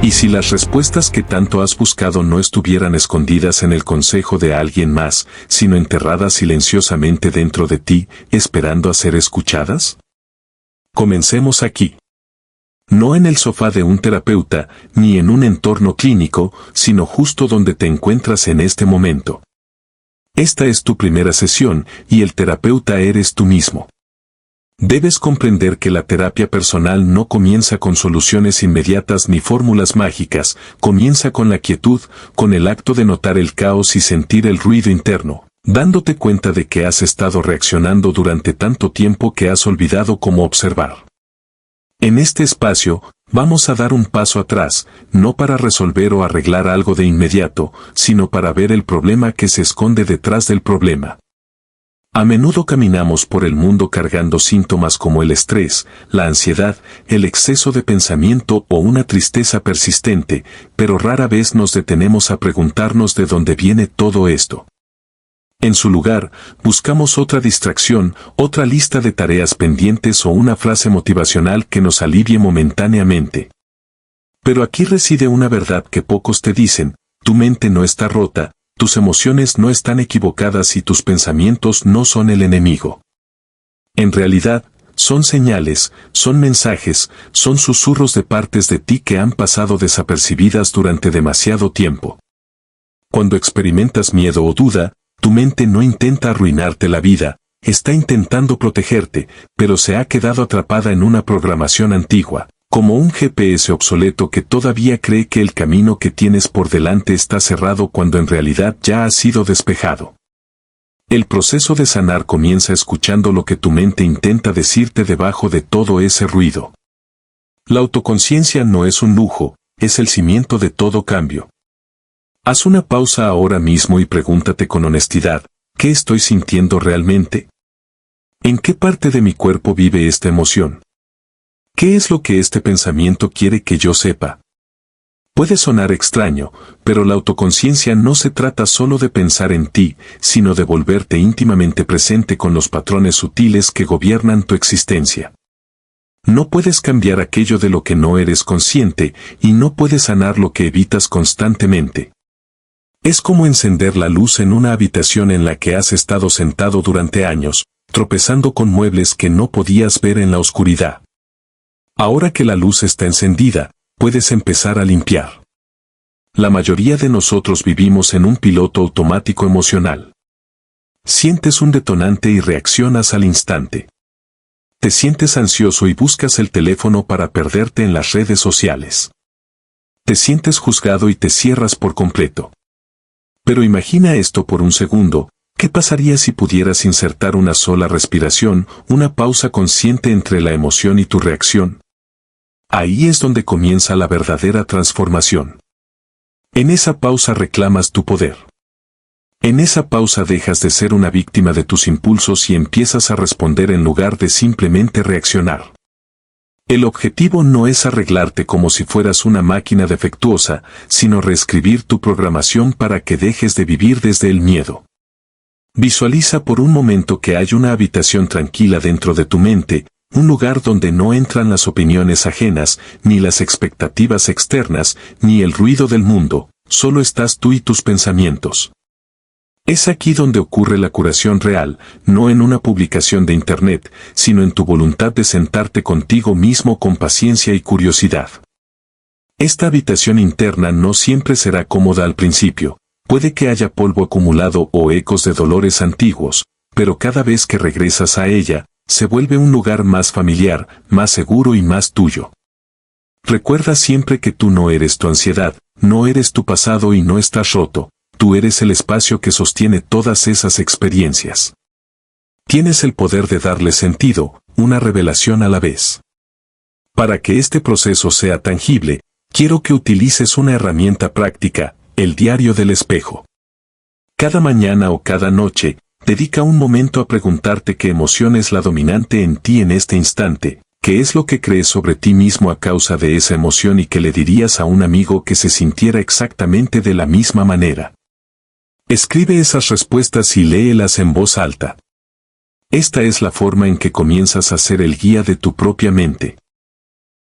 ¿Y si las respuestas que tanto has buscado no estuvieran escondidas en el consejo de alguien más, sino enterradas silenciosamente dentro de ti, esperando a ser escuchadas? Comencemos aquí. No en el sofá de un terapeuta, ni en un entorno clínico, sino justo donde te encuentras en este momento. Esta es tu primera sesión, y el terapeuta eres tú mismo. Debes comprender que la terapia personal no comienza con soluciones inmediatas ni fórmulas mágicas, comienza con la quietud, con el acto de notar el caos y sentir el ruido interno, dándote cuenta de que has estado reaccionando durante tanto tiempo que has olvidado cómo observar. En este espacio, vamos a dar un paso atrás, no para resolver o arreglar algo de inmediato, sino para ver el problema que se esconde detrás del problema. A menudo caminamos por el mundo cargando síntomas como el estrés, la ansiedad, el exceso de pensamiento o una tristeza persistente, pero rara vez nos detenemos a preguntarnos de dónde viene todo esto. En su lugar, buscamos otra distracción, otra lista de tareas pendientes o una frase motivacional que nos alivie momentáneamente. Pero aquí reside una verdad que pocos te dicen: tu mente no está rota, tus emociones no están equivocadas y tus pensamientos no son el enemigo. En realidad, son señales, son mensajes, son susurros de partes de ti que han pasado desapercibidas durante demasiado tiempo. Cuando experimentas miedo o duda, tu mente no intenta arruinarte la vida, está intentando protegerte, pero se ha quedado atrapada en una programación antigua, como un GPS obsoleto que todavía cree que el camino que tienes por delante está cerrado cuando en realidad ya ha sido despejado. El proceso de sanar comienza escuchando lo que tu mente intenta decirte debajo de todo ese ruido. La autoconciencia no es un lujo, es el cimiento de todo cambio. Haz una pausa ahora mismo y pregúntate con honestidad: ¿qué estoy sintiendo realmente? ¿En qué parte de mi cuerpo vive esta emoción? ¿Qué es lo que este pensamiento quiere que yo sepa? Puede sonar extraño, pero la autoconciencia no se trata solo de pensar en ti, sino de volverte íntimamente presente con los patrones sutiles que gobiernan tu existencia. No puedes cambiar aquello de lo que no eres consciente, y no puedes sanar lo que evitas constantemente. Es como encender la luz en una habitación en la que has estado sentado durante años, tropezando con muebles que no podías ver en la oscuridad. Ahora que la luz está encendida, puedes empezar a limpiar. La mayoría de nosotros vivimos en un piloto automático emocional. Sientes un detonante y reaccionas al instante. Te sientes ansioso y buscas el teléfono para perderte en las redes sociales. Te sientes juzgado y te cierras por completo. Pero imagina esto por un segundo: ¿qué pasaría si pudieras insertar una sola respiración, una pausa consciente entre la emoción y tu reacción? Ahí es donde comienza la verdadera transformación. En esa pausa reclamas tu poder. En esa pausa dejas de ser una víctima de tus impulsos y empiezas a responder en lugar de simplemente reaccionar. El objetivo no es arreglarte como si fueras una máquina defectuosa, sino reescribir tu programación para que dejes de vivir desde el miedo. Visualiza por un momento que hay una habitación tranquila dentro de tu mente, un lugar donde no entran las opiniones ajenas, ni las expectativas externas, ni el ruido del mundo, solo estás tú y tus pensamientos. Es aquí donde ocurre la curación real, no en una publicación de internet, sino en tu voluntad de sentarte contigo mismo con paciencia y curiosidad. Esta habitación interna no siempre será cómoda al principio, puede que haya polvo acumulado o ecos de dolores antiguos, pero cada vez que regresas a ella, se vuelve un lugar más familiar, más seguro y más tuyo. Recuerda siempre que tú no eres tu ansiedad, no eres tu pasado y no estás roto. Tú eres el espacio que sostiene todas esas experiencias. Tienes el poder de darle sentido, una revelación a la vez. Para que este proceso sea tangible, quiero que utilices una herramienta práctica: el diario del espejo. Cada mañana o cada noche, dedica un momento a preguntarte qué emoción es la dominante en ti en este instante, qué es lo que crees sobre ti mismo a causa de esa emoción y qué le dirías a un amigo que se sintiera exactamente de la misma manera. Escribe esas respuestas y léelas en voz alta. Esta es la forma en que comienzas a ser el guía de tu propia mente.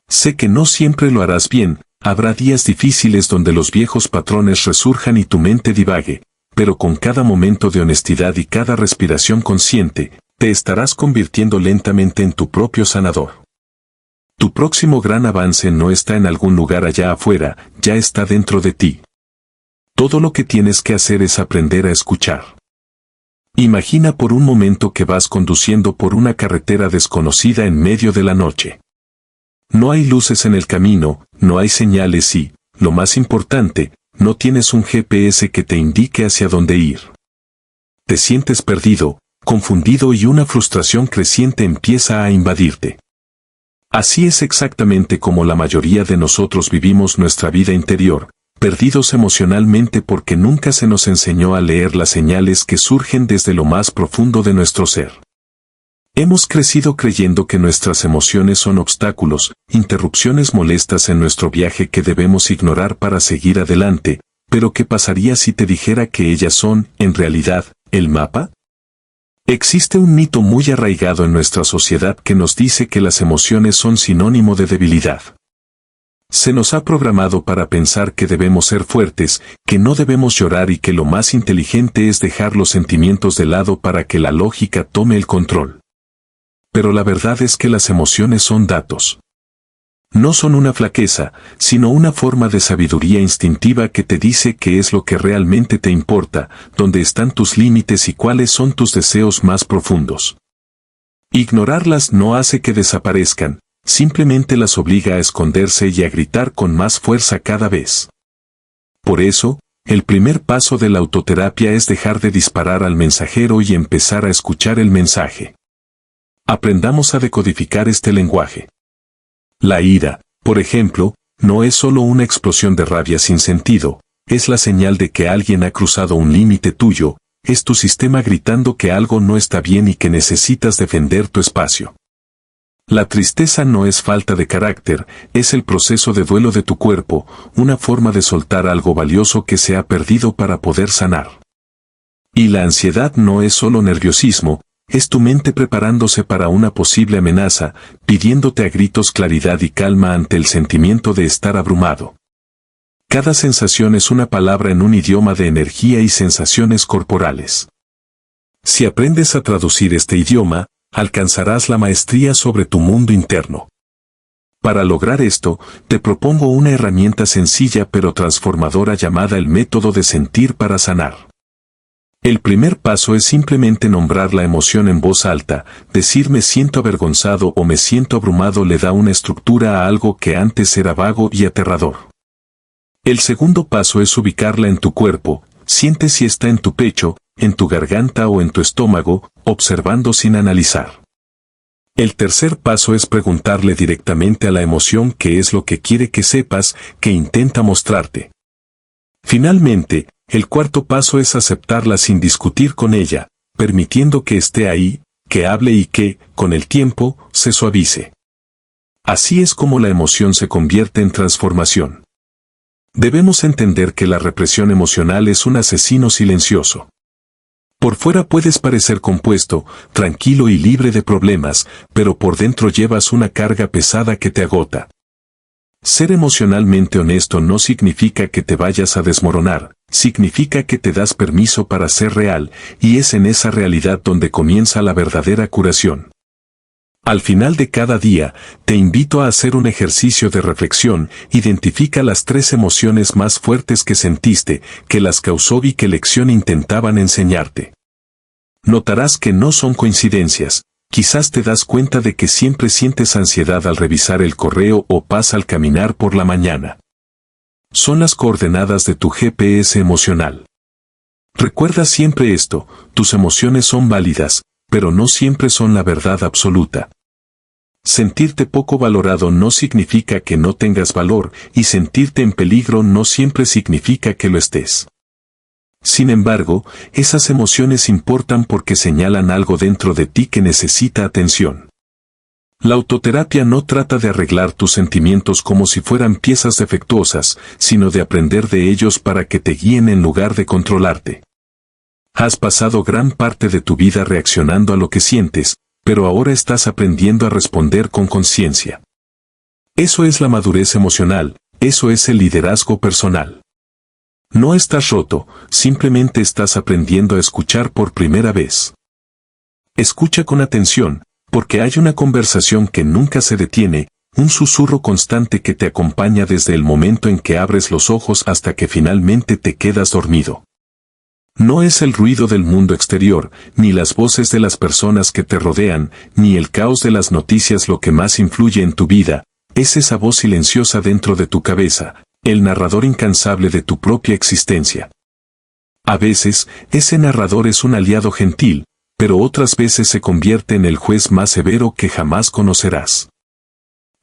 Sé que no siempre lo harás bien, Habrá días difíciles donde los viejos patrones resurjan y tu mente divague, pero con cada momento de honestidad y cada respiración consciente, te estarás convirtiendo lentamente en tu propio sanador. Tu próximo gran avance no está en algún lugar allá afuera, ya está dentro de ti. Todo lo que tienes que hacer es aprender a escuchar. Imagina por un momento que vas conduciendo por una carretera desconocida en medio de la noche. No hay luces en el camino, no hay señales y, lo más importante, no tienes un GPS que te indique hacia dónde ir. Te sientes perdido, confundido y una frustración creciente empieza a invadirte. Así es exactamente como la mayoría de nosotros vivimos nuestra vida interior, perdidos emocionalmente porque nunca se nos enseñó a leer las señales que surgen desde lo más profundo de nuestro ser. Hemos crecido creyendo que nuestras emociones son obstáculos, interrupciones molestas en nuestro viaje que debemos ignorar para seguir adelante, pero ¿qué pasaría si te dijera que ellas son, en realidad, el mapa? Existe un mito muy arraigado en nuestra sociedad que nos dice que las emociones son sinónimo de debilidad. Se nos ha programado para pensar que debemos ser fuertes, que no debemos llorar y que lo más inteligente es dejar los sentimientos de lado para que la lógica tome el control. Pero la verdad es que las emociones son datos. No son una flaqueza, sino una forma de sabiduría instintiva que te dice qué es lo que realmente te importa, dónde están tus límites y cuáles son tus deseos más profundos. Ignorarlas no hace que desaparezcan, simplemente las obliga a esconderse y a gritar con más fuerza cada vez. Por eso, el primer paso de la autoterapia es dejar de disparar al mensajero y empezar a escuchar el mensaje. Aprendamos a decodificar este lenguaje. La ira, por ejemplo, no es solo una explosión de rabia sin sentido, es la señal de que alguien ha cruzado un límite tuyo, es tu sistema gritando que algo no está bien y que necesitas defender tu espacio. La tristeza no es falta de carácter, es el proceso de duelo de tu cuerpo, una forma de soltar algo valioso que se ha perdido para poder sanar. Y la ansiedad no es solo nerviosismo, es tu mente preparándose para una posible amenaza, pidiéndote a gritos claridad y calma ante el sentimiento de estar abrumado. Cada sensación es una palabra en un idioma de energía y sensaciones corporales. Si aprendes a traducir este idioma, alcanzarás la maestría sobre tu mundo interno. Para lograr esto, te propongo una herramienta sencilla pero transformadora llamada el método de sentir para sanar. El primer paso es simplemente nombrar la emoción en voz alta, decir me siento avergonzado o me siento abrumado le da una estructura a algo que antes era vago y aterrador. El segundo paso es ubicarla en tu cuerpo, siente si está en tu pecho, en tu garganta o en tu estómago, observando sin analizar. El tercer paso es preguntarle directamente a la emoción qué es lo que quiere que sepas, que intenta mostrarte. Finalmente, el cuarto paso es aceptarla sin discutir con ella, permitiendo que esté ahí, que hable y que, con el tiempo, se suavice. Así es como la emoción se convierte en transformación. Debemos entender que la represión emocional es un asesino silencioso. Por fuera puedes parecer compuesto, tranquilo y libre de problemas, pero por dentro llevas una carga pesada que te agota. Ser emocionalmente honesto no significa que te vayas a desmoronar, significa que te das permiso para ser real, y es en esa realidad donde comienza la verdadera curación. Al final de cada día, te invito a hacer un ejercicio de reflexión, identifica las 3 emociones más fuertes que sentiste, que las causó y qué lección intentaban enseñarte. Notarás que no son coincidencias. Quizás te das cuenta de que siempre sientes ansiedad al revisar el correo o paz al caminar por la mañana. Son las coordenadas de tu GPS emocional. Recuerda siempre esto, tus emociones son válidas, pero no siempre son la verdad absoluta. Sentirte poco valorado no significa que no tengas valor, y sentirte en peligro no siempre significa que lo estés. Sin embargo, esas emociones importan porque señalan algo dentro de ti que necesita atención. La autoterapia no trata de arreglar tus sentimientos como si fueran piezas defectuosas, sino de aprender de ellos para que te guíen en lugar de controlarte. Has pasado gran parte de tu vida reaccionando a lo que sientes, pero ahora estás aprendiendo a responder con conciencia. Eso es la madurez emocional, Eso es el liderazgo personal. No estás roto, simplemente estás aprendiendo a escuchar por primera vez. Escucha con atención, porque hay una conversación que nunca se detiene, un susurro constante que te acompaña desde el momento en que abres los ojos hasta que finalmente te quedas dormido. No es el ruido del mundo exterior, ni las voces de las personas que te rodean, ni el caos de las noticias lo que más influye en tu vida, es esa voz silenciosa dentro de tu cabeza, el narrador incansable de tu propia existencia. A veces, ese narrador es un aliado gentil, pero otras veces se convierte en el juez más severo que jamás conocerás.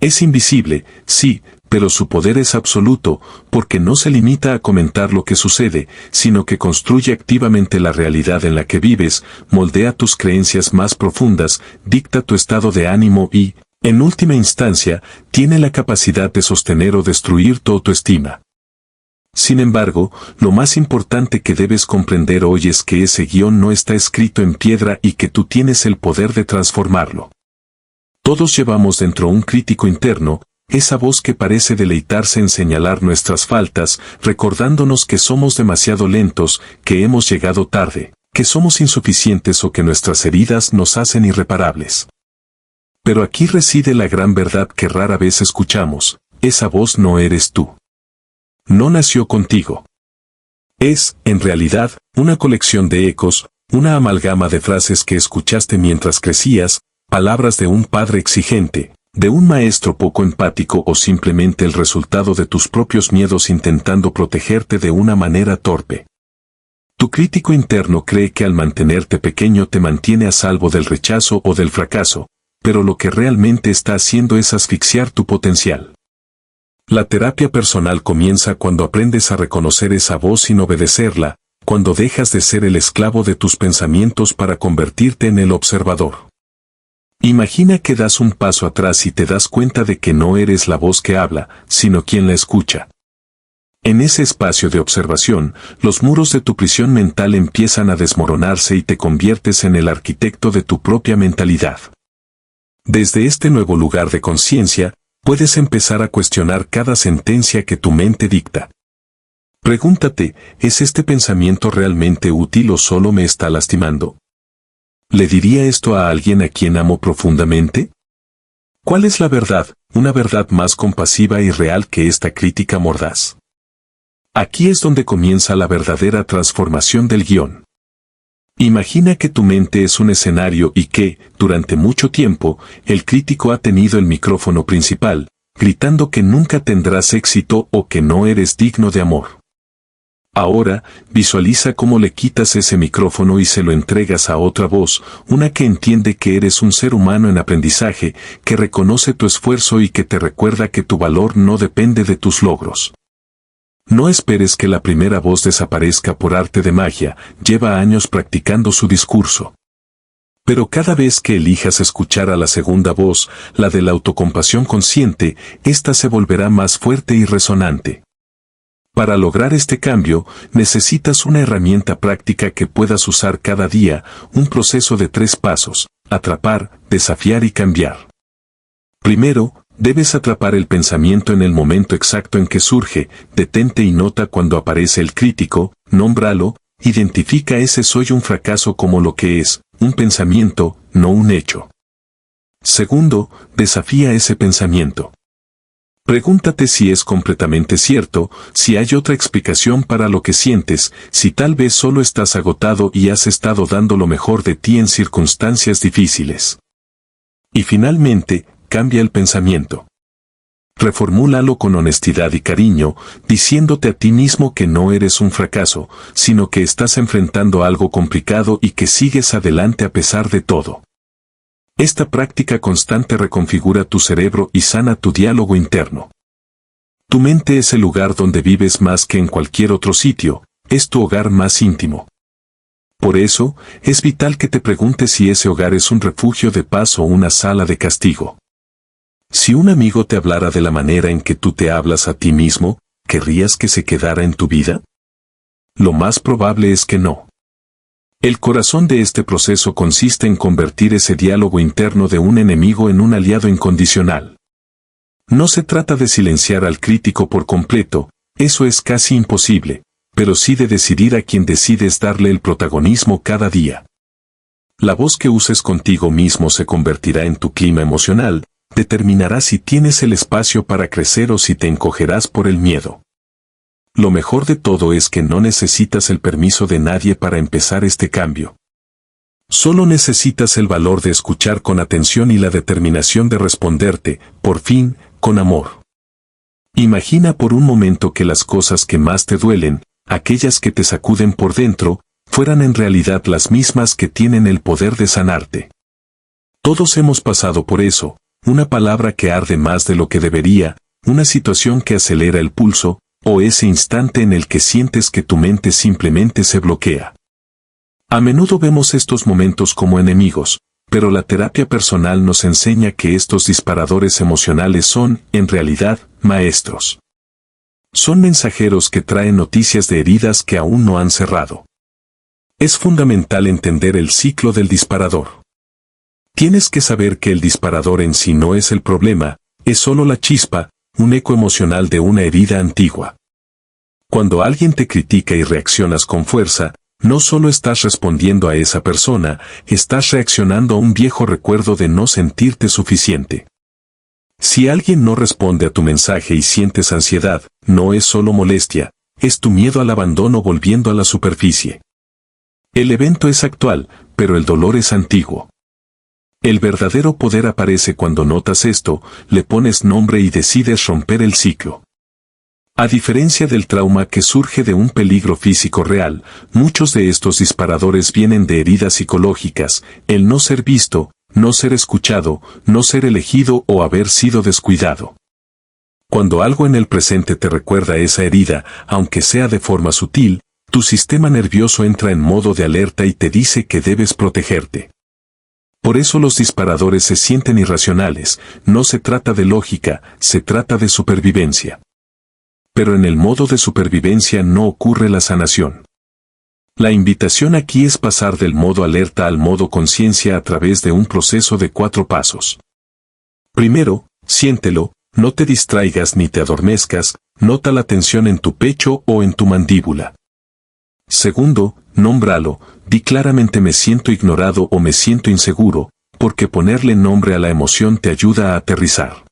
Es invisible, sí, pero su poder es absoluto, porque no se limita a comentar lo que sucede, sino que construye activamente la realidad en la que vives, moldea tus creencias más profundas, dicta tu estado de ánimo y, en última instancia, tiene la capacidad de sostener o destruir tu autoestima. Sin embargo, lo más importante que debes comprender hoy es que ese guión no está escrito en piedra y que tú tienes el poder de transformarlo. Todos llevamos dentro un crítico interno, esa voz que parece deleitarse en señalar nuestras faltas, recordándonos que somos demasiado lentos, que hemos llegado tarde, que somos insuficientes o que nuestras heridas nos hacen irreparables. Pero aquí reside la gran verdad que rara vez escuchamos, esa voz no eres tú. No nació contigo. Es, en realidad, una colección de ecos, una amalgama de frases que escuchaste mientras crecías, palabras de un padre exigente, de un maestro poco empático o simplemente el resultado de tus propios miedos intentando protegerte de una manera torpe. Tu crítico interno cree que al mantenerte pequeño te mantiene a salvo del rechazo o del fracaso, pero lo que realmente está haciendo es asfixiar tu potencial. La terapia personal comienza cuando aprendes a reconocer esa voz sin obedecerla, cuando dejas de ser el esclavo de tus pensamientos para convertirte en el observador. Imagina que das un paso atrás y te das cuenta de que no eres la voz que habla, sino quien la escucha. En ese espacio de observación, los muros de tu prisión mental empiezan a desmoronarse y te conviertes en el arquitecto de tu propia mentalidad. Desde este nuevo lugar de conciencia, puedes empezar a cuestionar cada sentencia que tu mente dicta. Pregúntate, ¿es este pensamiento realmente útil o solo me está lastimando? ¿Le diría esto a alguien a quien amo profundamente? ¿Cuál es la verdad, una verdad más compasiva y real que esta crítica mordaz? Aquí es donde comienza la verdadera transformación del guión. Imagina que tu mente es un escenario y que, durante mucho tiempo, el crítico ha tenido el micrófono principal, gritando que nunca tendrás éxito o que no eres digno de amor. Ahora, visualiza cómo le quitas ese micrófono y se lo entregas a otra voz, una que entiende que eres un ser humano en aprendizaje, que reconoce tu esfuerzo y que te recuerda que tu valor no depende de tus logros. No esperes que la primera voz desaparezca por arte de magia, lleva años practicando su discurso. Pero cada vez que elijas escuchar a la segunda voz, la de la autocompasión consciente, ésta se volverá más fuerte y resonante. Para lograr este cambio, necesitas una herramienta práctica que puedas usar cada día, un proceso de 3 pasos: atrapar, desafiar y cambiar. Primero, debes atrapar el pensamiento en el momento exacto en que surge, detente y nota cuando aparece el crítico, nómbralo, identifica ese soy un fracaso como lo que es, un pensamiento, no un hecho. Segundo, desafía ese pensamiento. Pregúntate si es completamente cierto, si hay otra explicación para lo que sientes, si tal vez solo estás agotado y has estado dando lo mejor de ti en circunstancias difíciles. Y finalmente, cambia el pensamiento. Reformúlalo con honestidad y cariño, diciéndote a ti mismo que no eres un fracaso, sino que estás enfrentando algo complicado y que sigues adelante a pesar de todo. Esta práctica constante reconfigura tu cerebro y sana tu diálogo interno. Tu mente es el lugar donde vives más que en cualquier otro sitio, es tu hogar más íntimo. Por eso, es vital que te preguntes si ese hogar es un refugio de paz o una sala de castigo. Si un amigo te hablara de la manera en que tú te hablas a ti mismo, ¿querrías que se quedara en tu vida? Lo más probable es que no. El corazón de este proceso consiste en convertir ese diálogo interno de un enemigo en un aliado incondicional. No se trata de silenciar al crítico por completo, eso es casi imposible, pero sí de decidir a quién decides darle el protagonismo cada día. La voz que uses contigo mismo se convertirá en tu clima emocional, determinará si tienes el espacio para crecer o si te encogerás por el miedo. Lo mejor de todo es que no necesitas el permiso de nadie para empezar este cambio. Solo necesitas el valor de escuchar con atención y la determinación de responderte, por fin, con amor. Imagina por un momento que las cosas que más te duelen, aquellas que te sacuden por dentro, fueran en realidad las mismas que tienen el poder de sanarte. Todos hemos pasado por eso, una palabra que arde más de lo que debería, una situación que acelera el pulso, o ese instante en el que sientes que tu mente simplemente se bloquea. A menudo vemos estos momentos como enemigos, pero la terapia personal nos enseña que estos disparadores emocionales son, en realidad, maestros. Son mensajeros que traen noticias de heridas que aún no han cerrado. Es fundamental entender el ciclo del disparador. Tienes que saber que el disparador en sí no es el problema, es solo la chispa, un eco emocional de una herida antigua. Cuando alguien te critica y reaccionas con fuerza, no solo estás respondiendo a esa persona, estás reaccionando a un viejo recuerdo de no sentirte suficiente. Si alguien no responde a tu mensaje y sientes ansiedad, no es solo molestia, es tu miedo al abandono volviendo a la superficie. El evento es actual, pero el dolor es antiguo. El verdadero poder aparece cuando notas esto, le pones nombre y decides romper el ciclo. A diferencia del trauma que surge de un peligro físico real, muchos de estos disparadores vienen de heridas psicológicas, el no ser visto, no ser escuchado, no ser elegido o haber sido descuidado. Cuando algo en el presente te recuerda esa herida, aunque sea de forma sutil, tu sistema nervioso entra en modo de alerta y te dice que debes protegerte. Por eso los disparadores se sienten irracionales, no se trata de lógica, se trata de supervivencia. Pero en el modo de supervivencia no ocurre la sanación. La invitación aquí es pasar del modo alerta al modo conciencia a través de un proceso de 4 pasos. Primero, siéntelo, no te distraigas ni te adormezcas, nota la tensión en tu pecho o en tu mandíbula. Segundo, nómbralo, di claramente me siento ignorado o me siento inseguro, porque ponerle nombre a la emoción te ayuda a aterrizar.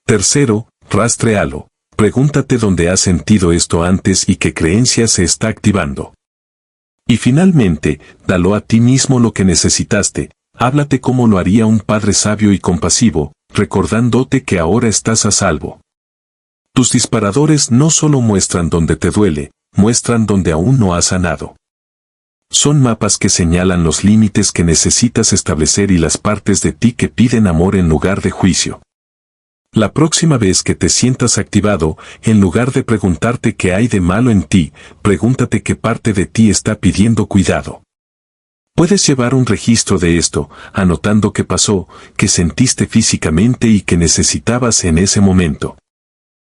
Tercero, rastréalo. Pregúntate dónde has sentido esto antes y qué creencia se está activando. Y finalmente, dalo a ti mismo lo que necesitaste, háblate como lo haría un padre sabio y compasivo, recordándote que ahora estás a salvo. Tus disparadores no solo muestran dónde te duele, muestran dónde aún no has sanado. Son mapas que señalan los límites que necesitas establecer y las partes de ti que piden amor en lugar de juicio. La próxima vez que te sientas activado, en lugar de preguntarte qué hay de malo en ti, pregúntate qué parte de ti está pidiendo cuidado. Puedes llevar un registro de esto, anotando qué pasó, qué sentiste físicamente y qué necesitabas en ese momento.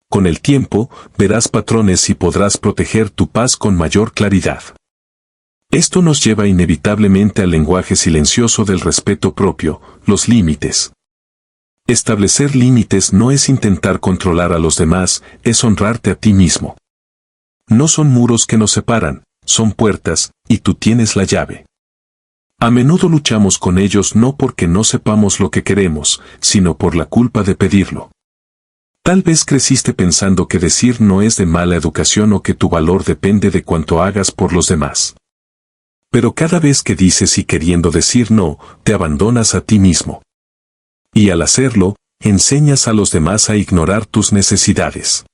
Con el tiempo, verás patrones y podrás proteger tu paz con mayor claridad. Esto nos lleva inevitablemente al lenguaje silencioso del respeto propio, los límites. Establecer límites no es intentar controlar a los demás, es honrarte a ti mismo. No son muros que nos separan, son puertas, y tú tienes la llave. A menudo luchamos con ellos no porque no sepamos lo que queremos, sino por la culpa de pedirlo. Tal vez creciste pensando que decir no es de mala educación o que tu valor depende de cuánto hagas por los demás. Pero cada vez que dices y queriendo decir no, te abandonas a ti mismo. Y al hacerlo, enseñas a los demás a ignorar tus necesidades.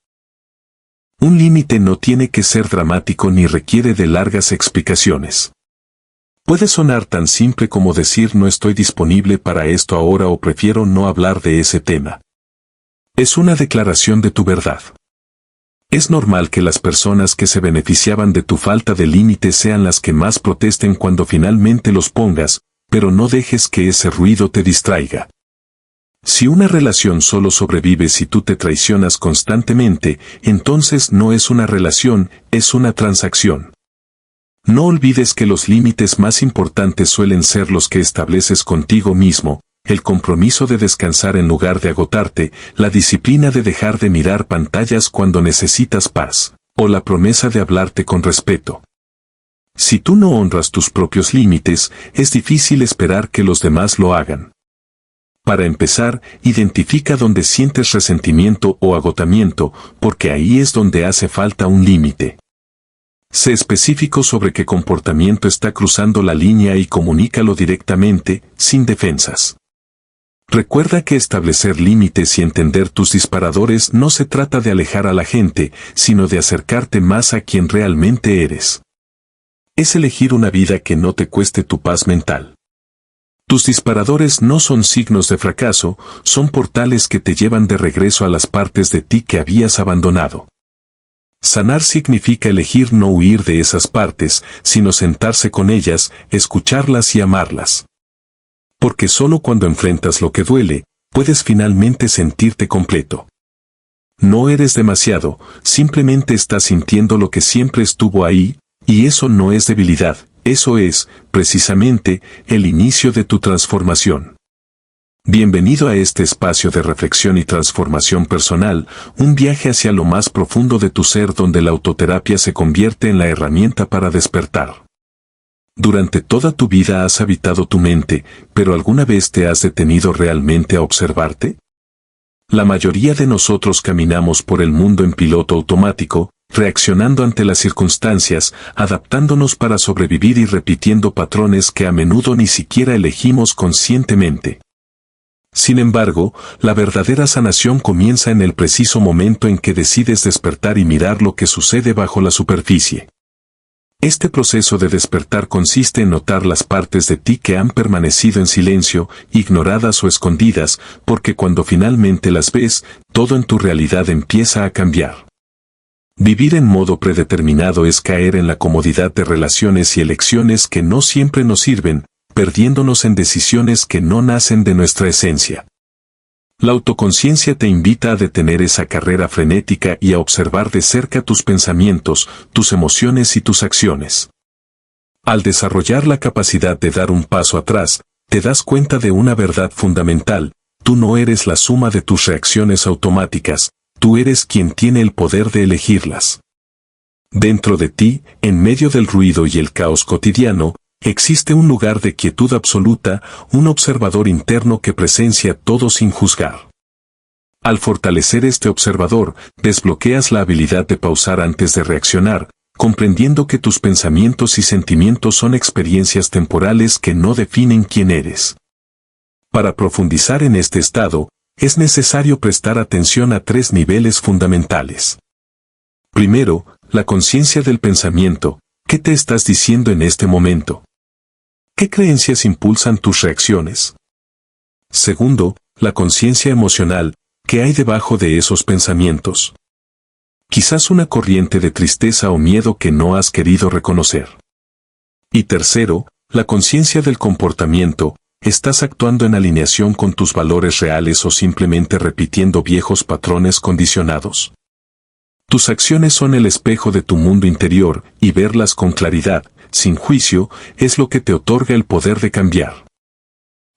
Un límite no tiene que ser dramático ni requiere de largas explicaciones. Puede sonar tan simple como decir no estoy disponible para esto ahora o prefiero no hablar de ese tema. Es una declaración de tu verdad. Es normal que las personas que se beneficiaban de tu falta de límites sean las que más protesten cuando finalmente los pongas, pero no dejes que ese ruido te distraiga. Si una relación solo sobrevive si tú te traicionas constantemente, entonces no es una relación, es una transacción. No olvides que los límites más importantes suelen ser los que estableces contigo mismo, el compromiso de descansar en lugar de agotarte, la disciplina de dejar de mirar pantallas cuando necesitas paz, o la promesa de hablarte con respeto. Si tú no honras tus propios límites, es difícil esperar que los demás lo hagan. Para empezar, identifica dónde sientes resentimiento o agotamiento, porque ahí es donde hace falta un límite. Sé específico sobre qué comportamiento está cruzando la línea y comunícalo directamente, sin defensas. Recuerda que establecer límites y entender tus disparadores no se trata de alejar a la gente, sino de acercarte más a quien realmente eres. Es elegir una vida que no te cueste tu paz mental. Tus disparadores no son signos de fracaso, son portales que te llevan de regreso a las partes de ti que habías abandonado. Sanar significa elegir no huir de esas partes, sino sentarse con ellas, escucharlas y amarlas. Porque solo cuando enfrentas lo que duele, puedes finalmente sentirte completo. No eres demasiado, simplemente estás sintiendo lo que siempre estuvo ahí, y eso no es debilidad. Eso es, precisamente, el inicio de tu transformación. Bienvenido a este espacio de reflexión y transformación personal, un viaje hacia lo más profundo de tu ser donde la autoterapia se convierte en la herramienta para despertar. Durante toda tu vida has habitado tu mente, pero ¿alguna vez te has detenido realmente a observarte? La mayoría de nosotros caminamos por el mundo en piloto automático, reaccionando ante las circunstancias, adaptándonos para sobrevivir y repitiendo patrones que a menudo ni siquiera elegimos conscientemente. Sin embargo, la verdadera sanación comienza en el preciso momento en que decides despertar y mirar lo que sucede bajo la superficie. Este proceso de despertar consiste en notar las partes de ti que han permanecido en silencio, ignoradas o escondidas, porque cuando finalmente las ves, todo en tu realidad empieza a cambiar. Vivir en modo predeterminado es caer en la comodidad de relaciones y elecciones que no siempre nos sirven, perdiéndonos en decisiones que no nacen de nuestra esencia. La autoconciencia te invita a detener esa carrera frenética y a observar de cerca tus pensamientos, tus emociones y tus acciones. Al desarrollar la capacidad de dar un paso atrás, te das cuenta de una verdad fundamental: tú no eres la suma de tus reacciones automáticas, tú eres quien tiene el poder de elegirlas. Dentro de ti, en medio del ruido y el caos cotidiano, existe un lugar de quietud absoluta, un observador interno que presencia todo sin juzgar. Al fortalecer este observador, desbloqueas la habilidad de pausar antes de reaccionar, comprendiendo que tus pensamientos y sentimientos son experiencias temporales que no definen quién eres. Para profundizar en este estado, es necesario prestar atención a 3 niveles fundamentales. Primero, la conciencia del pensamiento. ¿Qué te estás diciendo en este momento? ¿Qué creencias impulsan tus reacciones? Segundo, la conciencia emocional. ¿Qué hay debajo de esos pensamientos? Quizás una corriente de tristeza o miedo que no has querido reconocer. Y tercero, la conciencia del comportamiento. ¿Estás actuando en alineación con tus valores reales o simplemente repitiendo viejos patrones condicionados? Tus acciones son el espejo de tu mundo interior, y verlas con claridad, sin juicio, es lo que te otorga el poder de cambiar.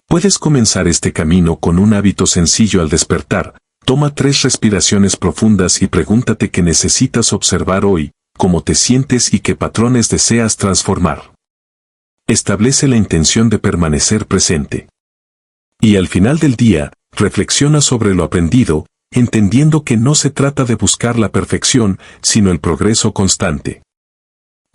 Puedes comenzar este camino con un hábito sencillo al despertar. Toma 3 respiraciones profundas y pregúntate qué necesitas observar hoy, cómo te sientes y qué patrones deseas transformar. Establece la intención de permanecer presente. Y al final del día, reflexiona sobre lo aprendido, entendiendo que no se trata de buscar la perfección, sino el progreso constante.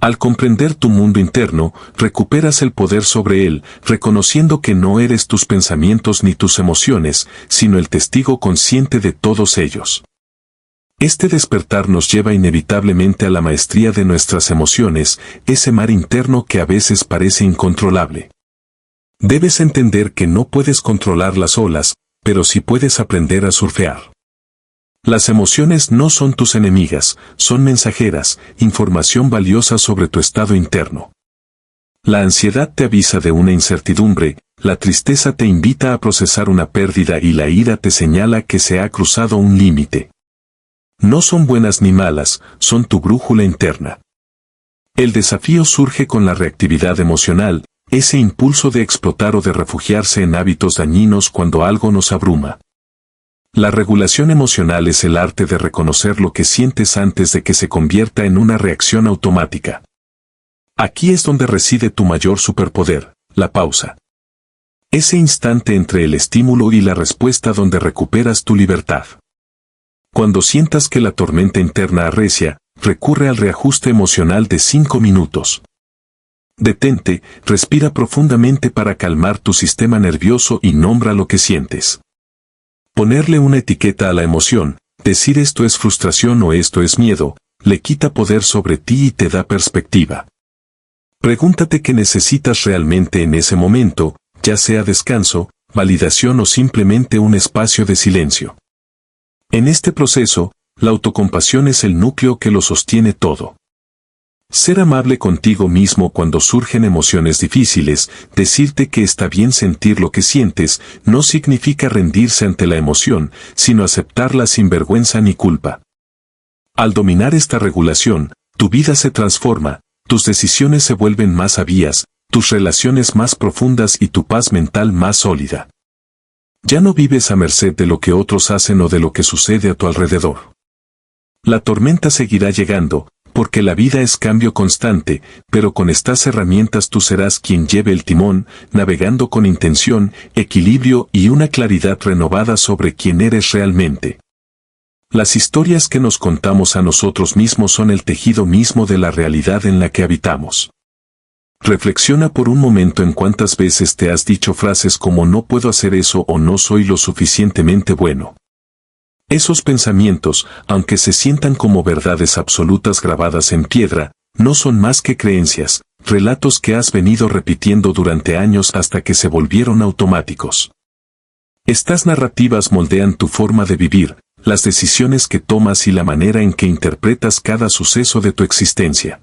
Al comprender tu mundo interno, recuperas el poder sobre él, reconociendo que no eres tus pensamientos ni tus emociones, sino el testigo consciente de todos ellos. Este despertar nos lleva inevitablemente a la maestría de nuestras emociones, ese mar interno que a veces parece incontrolable. Debes entender que no puedes controlar las olas, pero sí puedes aprender a surfear. Las emociones no son tus enemigas, son mensajeras, información valiosa sobre tu estado interno. La ansiedad te avisa de una incertidumbre, la tristeza te invita a procesar una pérdida y la ira te señala que se ha cruzado un límite. No son buenas ni malas, son tu brújula interna. El desafío surge con la reactividad emocional, ese impulso de explotar o de refugiarse en hábitos dañinos cuando algo nos abruma. La regulación emocional es el arte de reconocer lo que sientes antes de que se convierta en una reacción automática. Aquí es donde reside tu mayor superpoder, la pausa. Ese instante entre el estímulo y la respuesta donde recuperas tu libertad. Cuando sientas que la tormenta interna arrecia, recurre al reajuste emocional de 5 minutos. Detente, respira profundamente para calmar tu sistema nervioso y nombra lo que sientes. Ponerle una etiqueta a la emoción, decir esto es frustración o esto es miedo, le quita poder sobre ti y te da perspectiva. Pregúntate qué necesitas realmente en ese momento, ya sea descanso, validación o simplemente un espacio de silencio. En este proceso, la autocompasión es el núcleo que lo sostiene todo. Ser amable contigo mismo cuando surgen emociones difíciles, decirte que está bien sentir lo que sientes, no significa rendirse ante la emoción, sino aceptarla sin vergüenza ni culpa. Al dominar esta regulación, tu vida se transforma, tus decisiones se vuelven más sabias, tus relaciones más profundas y tu paz mental más sólida. Ya no vives a merced de lo que otros hacen o de lo que sucede a tu alrededor. La tormenta seguirá llegando, porque la vida es cambio constante, pero con estas herramientas tú serás quien lleve el timón, navegando con intención, equilibrio y una claridad renovada sobre quién eres realmente. Las historias que nos contamos a nosotros mismos son el tejido mismo de la realidad en la que habitamos. Reflexiona por un momento en cuántas veces te has dicho frases como no puedo hacer eso o no soy lo suficientemente bueno. Esos pensamientos, aunque se sientan como verdades absolutas grabadas en piedra, no son más que creencias, relatos que has venido repitiendo durante años hasta que se volvieron automáticos. Estas narrativas moldean tu forma de vivir, las decisiones que tomas y la manera en que interpretas cada suceso de tu existencia.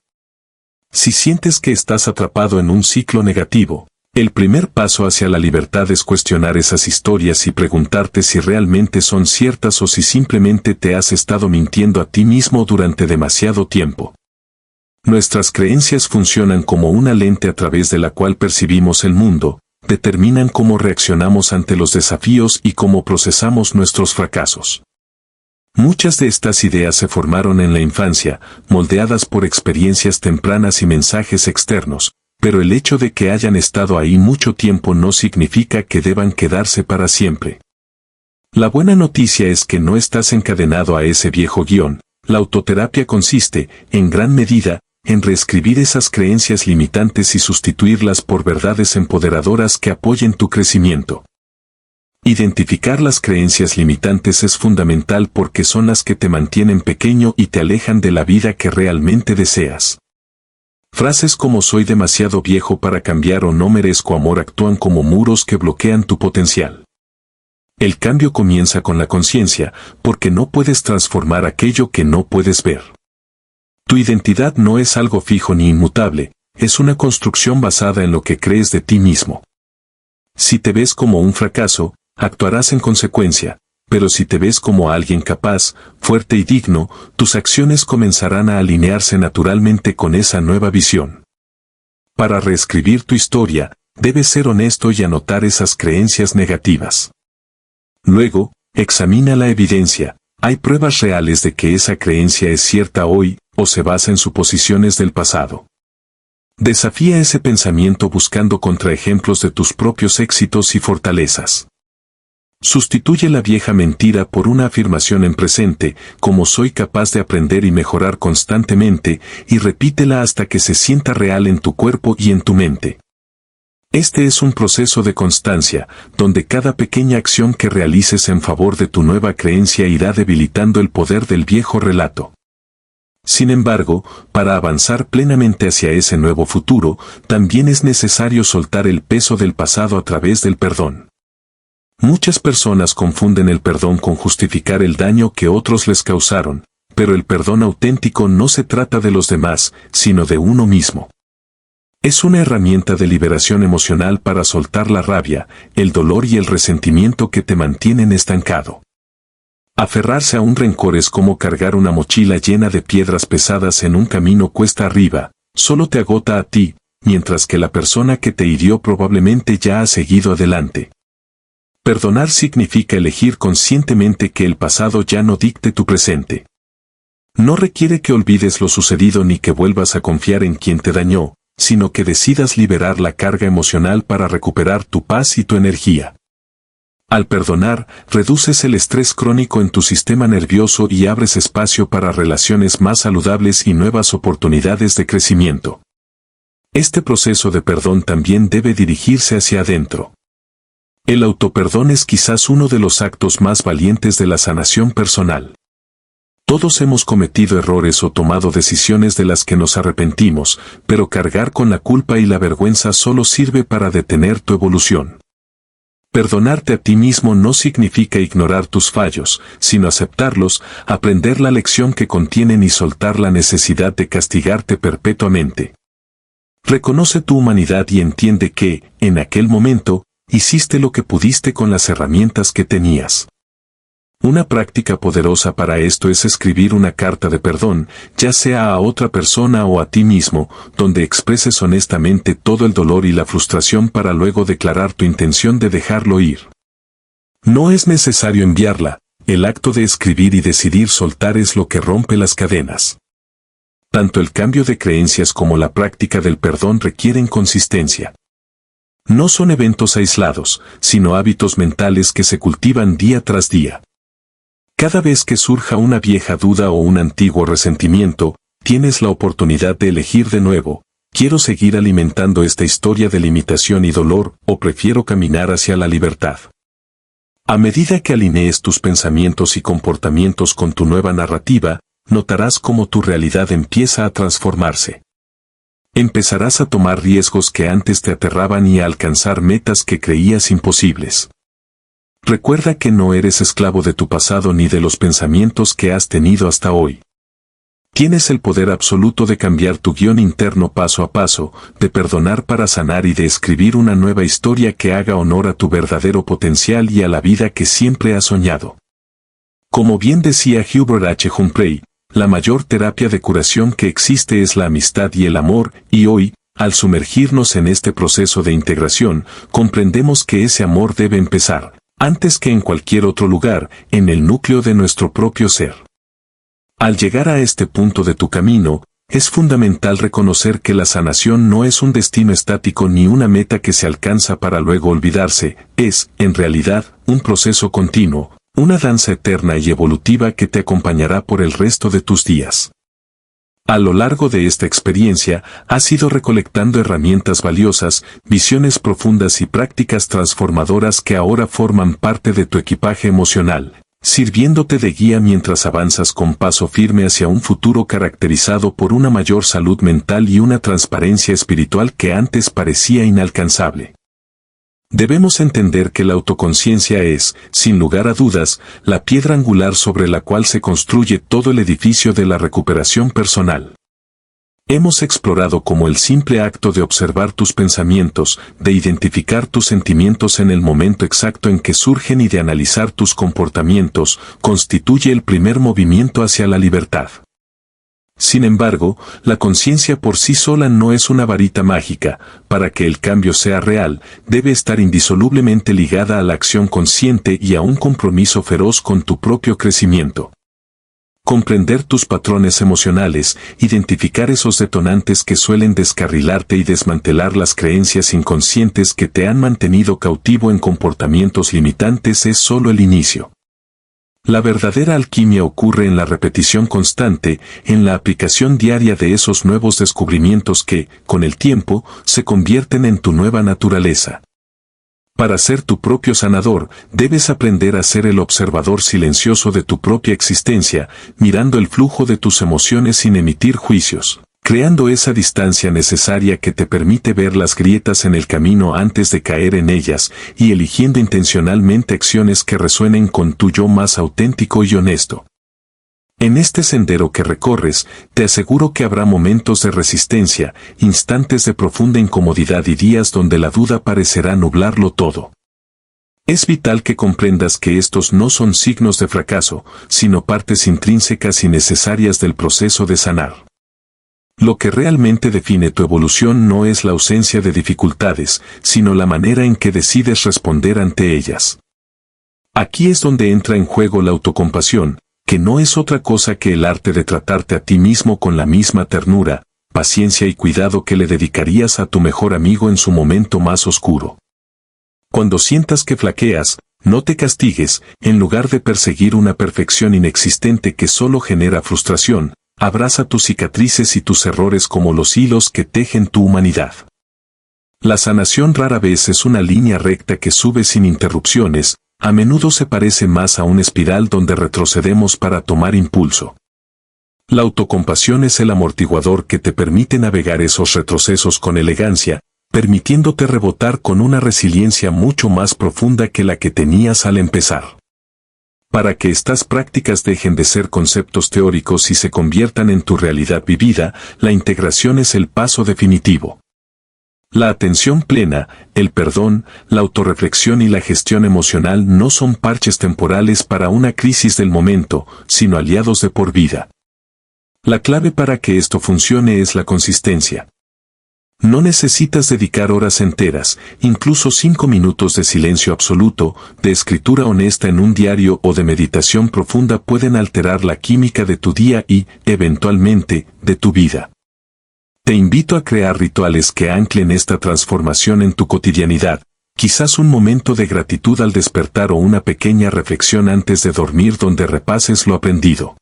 Si sientes que estás atrapado en un ciclo negativo, el primer paso hacia la libertad es cuestionar esas historias y preguntarte si realmente son ciertas o si simplemente te has estado mintiendo a ti mismo durante demasiado tiempo. Nuestras creencias funcionan como una lente a través de la cual percibimos el mundo, determinan cómo reaccionamos ante los desafíos y cómo procesamos nuestros fracasos. Muchas de estas ideas se formaron en la infancia, moldeadas por experiencias tempranas y mensajes externos, pero el hecho de que hayan estado ahí mucho tiempo no significa que deban quedarse para siempre. La buena noticia es que no estás encadenado a ese viejo guión. La autoterapia consiste, en gran medida, en reescribir esas creencias limitantes y sustituirlas por verdades empoderadoras que apoyen tu crecimiento. Identificar las creencias limitantes es fundamental porque son las que te mantienen pequeño y te alejan de la vida que realmente deseas. Frases como soy demasiado viejo para cambiar o no merezco amor actúan como muros que bloquean tu potencial. El cambio comienza con la conciencia, porque no puedes transformar aquello que no puedes ver. Tu identidad no es algo fijo ni inmutable, es una construcción basada en lo que crees de ti mismo. Si te ves como un fracaso, actuarás en consecuencia, pero si te ves como alguien capaz, fuerte y digno, tus acciones comenzarán a alinearse naturalmente con esa nueva visión. Para reescribir tu historia, debes ser honesto y anotar esas creencias negativas. Luego, examina la evidencia. ¿Hay pruebas reales de que esa creencia es cierta hoy, o se basa en suposiciones del pasado? Desafía ese pensamiento buscando contraejemplos de tus propios éxitos y fortalezas. Sustituye la vieja mentira por una afirmación en presente, como soy capaz de aprender y mejorar constantemente, y repítela hasta que se sienta real en tu cuerpo y en tu mente. Este es un proceso de constancia, donde cada pequeña acción que realices en favor de tu nueva creencia irá debilitando el poder del viejo relato. Sin embargo, para avanzar plenamente hacia ese nuevo futuro, también es necesario soltar el peso del pasado a través del perdón. Muchas personas confunden el perdón con justificar el daño que otros les causaron, pero el perdón auténtico no se trata de los demás, sino de uno mismo. Es una herramienta de liberación emocional para soltar la rabia, el dolor y el resentimiento que te mantienen estancado. Aferrarse a un rencor es como cargar una mochila llena de piedras pesadas en un camino cuesta arriba, solo te agota a ti, mientras que la persona que te hirió probablemente ya ha seguido adelante. Perdonar significa elegir conscientemente que el pasado ya no dicte tu presente. No requiere que olvides lo sucedido ni que vuelvas a confiar en quien te dañó, sino que decidas liberar la carga emocional para recuperar tu paz y tu energía. Al perdonar, reduces el estrés crónico en tu sistema nervioso y abres espacio para relaciones más saludables y nuevas oportunidades de crecimiento. Este proceso de perdón también debe dirigirse hacia adentro. El autoperdón es quizás uno de los actos más valientes de la sanación personal. Todos hemos cometido errores o tomado decisiones de las que nos arrepentimos, pero cargar con la culpa y la vergüenza solo sirve para detener tu evolución. Perdonarte a ti mismo no significa ignorar tus fallos, sino aceptarlos, aprender la lección que contienen y soltar la necesidad de castigarte perpetuamente. Reconoce tu humanidad y entiende que, en aquel momento, hiciste lo que pudiste con las herramientas que tenías. Una práctica poderosa para esto es escribir una carta de perdón, ya sea a otra persona o a ti mismo, donde expreses honestamente todo el dolor y la frustración para luego declarar tu intención de dejarlo ir. No es necesario enviarla, el acto de escribir y decidir soltar es lo que rompe las cadenas. Tanto el cambio de creencias como la práctica del perdón requieren consistencia. No son eventos aislados, sino hábitos mentales que se cultivan día tras día. Cada vez que surja una vieja duda o un antiguo resentimiento, tienes la oportunidad de elegir de nuevo: ¿quiero seguir alimentando esta historia de limitación y dolor, o prefiero caminar hacia la libertad? A medida que alinees tus pensamientos y comportamientos con tu nueva narrativa, notarás cómo tu realidad empieza a transformarse. Empezarás a tomar riesgos que antes te aterraban y a alcanzar metas que creías imposibles. Recuerda que no eres esclavo de tu pasado ni de los pensamientos que has tenido hasta hoy. Tienes el poder absoluto de cambiar tu guión interno paso a paso, de perdonar para sanar y de escribir una nueva historia que haga honor a tu verdadero potencial y a la vida que siempre has soñado. Como bien decía Hubert H. Humphrey, la mayor terapia de curación que existe es la amistad y el amor, y hoy, al sumergirnos en este proceso de integración, comprendemos que ese amor debe empezar, antes que en cualquier otro lugar, en el núcleo de nuestro propio ser. Al llegar a este punto de tu camino, es fundamental reconocer que la sanación no es un destino estático ni una meta que se alcanza para luego olvidarse, es, en realidad, un proceso continuo, una danza eterna y evolutiva que te acompañará por el resto de tus días. A lo largo de esta experiencia, has ido recolectando herramientas valiosas, visiones profundas y prácticas transformadoras que ahora forman parte de tu equipaje emocional, sirviéndote de guía mientras avanzas con paso firme hacia un futuro caracterizado por una mayor salud mental y una transparencia espiritual que antes parecía inalcanzable. Debemos entender que la autoconciencia es, sin lugar a dudas, la piedra angular sobre la cual se construye todo el edificio de la recuperación personal. Hemos explorado cómo el simple acto de observar tus pensamientos, de identificar tus sentimientos en el momento exacto en que surgen y de analizar tus comportamientos, constituye el primer movimiento hacia la libertad. Sin embargo, la conciencia por sí sola no es una varita mágica. Para que el cambio sea real, debe estar indisolublemente ligada a la acción consciente y a un compromiso feroz con tu propio crecimiento. Comprender tus patrones emocionales, identificar esos detonantes que suelen descarrilarte y desmantelar las creencias inconscientes que te han mantenido cautivo en comportamientos limitantes es solo el inicio. La verdadera alquimia ocurre en la repetición constante, en la aplicación diaria de esos nuevos descubrimientos que, con el tiempo, se convierten en tu nueva naturaleza. Para ser tu propio sanador, debes aprender a ser el observador silencioso de tu propia existencia, mirando el flujo de tus emociones sin emitir juicios, creando esa distancia necesaria que te permite ver las grietas en el camino antes de caer en ellas, y eligiendo intencionalmente acciones que resuenen con tu yo más auténtico y honesto. En este sendero que recorres, te aseguro que habrá momentos de resistencia, instantes de profunda incomodidad y días donde la duda parecerá nublarlo todo. Es vital que comprendas que estos no son signos de fracaso, sino partes intrínsecas y necesarias del proceso de sanar. Lo que realmente define tu evolución no es la ausencia de dificultades, sino la manera en que decides responder ante ellas. Aquí es donde entra en juego la autocompasión, que no es otra cosa que el arte de tratarte a ti mismo con la misma ternura, paciencia y cuidado que le dedicarías a tu mejor amigo en su momento más oscuro. Cuando sientas que flaqueas, no te castigues, en lugar de perseguir una perfección inexistente que solo genera frustración, abraza tus cicatrices y tus errores como los hilos que tejen tu humanidad. La sanación rara vez es una línea recta que sube sin interrupciones, a menudo se parece más a una espiral donde retrocedemos para tomar impulso. La autocompasión es el amortiguador que te permite navegar esos retrocesos con elegancia, permitiéndote rebotar con una resiliencia mucho más profunda que la que tenías al empezar. Para que estas prácticas dejen de ser conceptos teóricos y se conviertan en tu realidad vivida, la integración es el paso definitivo. La atención plena, el perdón, la autorreflexión y la gestión emocional no son parches temporales para una crisis del momento, sino aliados de por vida. La clave para que esto funcione es la consistencia. No necesitas dedicar horas enteras, incluso 5 minutos de silencio absoluto, de escritura honesta en un diario o de meditación profunda pueden alterar la química de tu día y, eventualmente, de tu vida. Te invito a crear rituales que anclen esta transformación en tu cotidianidad, quizás un momento de gratitud al despertar o una pequeña reflexión antes de dormir donde repases lo aprendido.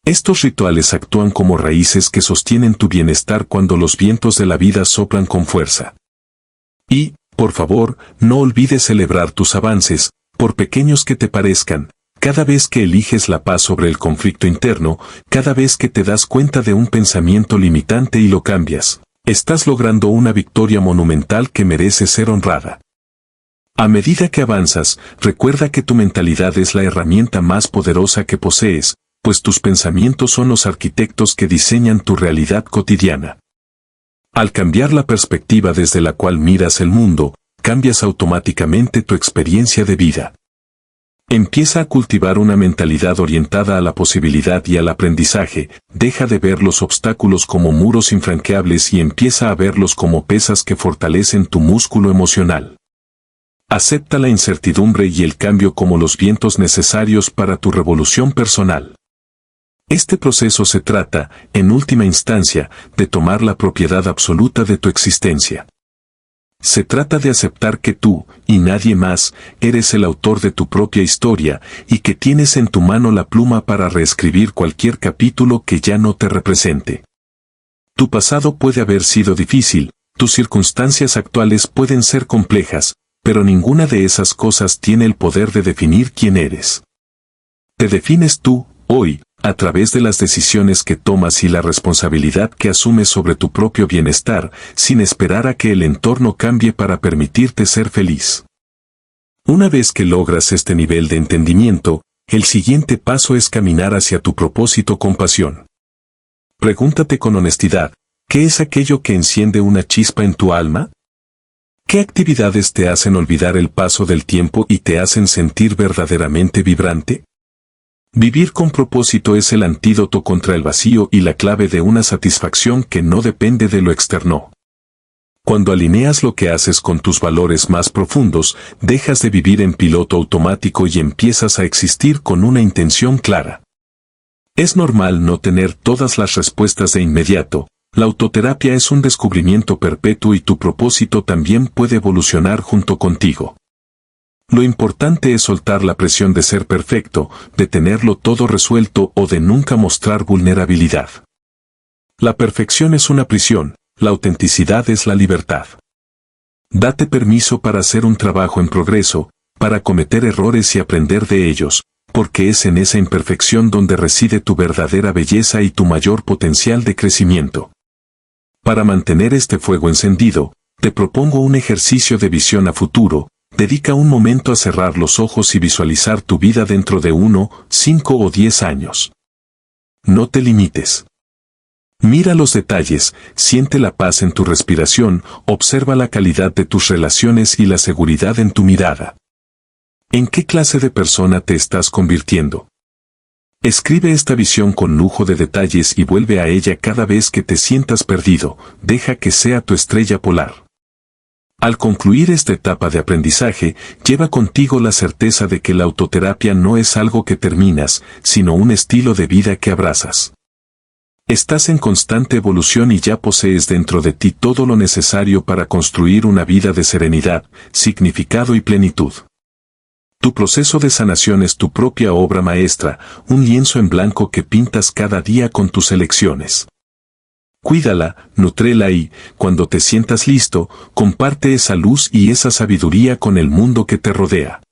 Estos rituales actúan como raíces que sostienen tu bienestar cuando los vientos de la vida soplan con fuerza. Y, por favor, no olvides celebrar tus avances, por pequeños que te parezcan. Cada vez que eliges la paz sobre el conflicto interno, cada vez que te das cuenta de un pensamiento limitante y lo cambias, estás logrando una victoria monumental que merece ser honrada. A medida que avanzas, recuerda que tu mentalidad es la herramienta más poderosa que posees, pues tus pensamientos son los arquitectos que diseñan tu realidad cotidiana. Al cambiar la perspectiva desde la cual miras el mundo, cambias automáticamente tu experiencia de vida. Empieza a cultivar una mentalidad orientada a la posibilidad y al aprendizaje, deja de ver los obstáculos como muros infranqueables y empieza a verlos como pesas que fortalecen tu músculo emocional. Acepta la incertidumbre y el cambio como los vientos necesarios para tu revolución personal. Este proceso se trata, en última instancia, de tomar la propiedad absoluta de tu existencia. Se trata de aceptar que tú, y nadie más, eres el autor de tu propia historia, y que tienes en tu mano la pluma para reescribir cualquier capítulo que ya no te represente. Tu pasado puede haber sido difícil, tus circunstancias actuales pueden ser complejas, pero ninguna de esas cosas tiene el poder de definir quién eres. Te defines tú, hoy, a través de las decisiones que tomas y la responsabilidad que asumes sobre tu propio bienestar, sin esperar a que el entorno cambie para permitirte ser feliz. Una vez que logras este nivel de entendimiento, el siguiente paso es caminar hacia tu propósito con pasión. Pregúntate con honestidad, ¿qué es aquello que enciende una chispa en tu alma? ¿Qué actividades te hacen olvidar el paso del tiempo y te hacen sentir verdaderamente vibrante? Vivir con propósito es el antídoto contra el vacío y la clave de una satisfacción que no depende de lo externo. Cuando alineas lo que haces con tus valores más profundos, dejas de vivir en piloto automático y empiezas a existir con una intención clara. Es normal no tener todas las respuestas de inmediato. La autoterapia es un descubrimiento perpetuo y tu propósito también puede evolucionar junto contigo. Lo importante es soltar la presión de ser perfecto, de tenerlo todo resuelto o de nunca mostrar vulnerabilidad. La perfección es una prisión, la autenticidad es la libertad. Date permiso para hacer un trabajo en progreso, para cometer errores y aprender de ellos, porque es en esa imperfección donde reside tu verdadera belleza y tu mayor potencial de crecimiento. Para mantener este fuego encendido, te propongo un ejercicio de visión a futuro. Dedica un momento a cerrar los ojos y visualizar tu vida dentro de 1, 5 o 10 años. No te limites. Mira los detalles, siente la paz en tu respiración, observa la calidad de tus relaciones y la seguridad en tu mirada. ¿En qué clase de persona te estás convirtiendo? Escribe esta visión con lujo de detalles y vuelve a ella cada vez que te sientas perdido, deja que sea tu estrella polar. Al concluir esta etapa de aprendizaje, lleva contigo la certeza de que la autoterapia no es algo que terminas, sino un estilo de vida que abrazas. Estás en constante evolución y ya posees dentro de ti todo lo necesario para construir una vida de serenidad, significado y plenitud. Tu proceso de sanación es tu propia obra maestra, un lienzo en blanco que pintas cada día con tus elecciones. Cuídala, nútrela y, cuando te sientas listo, comparte esa luz y esa sabiduría con el mundo que te rodea.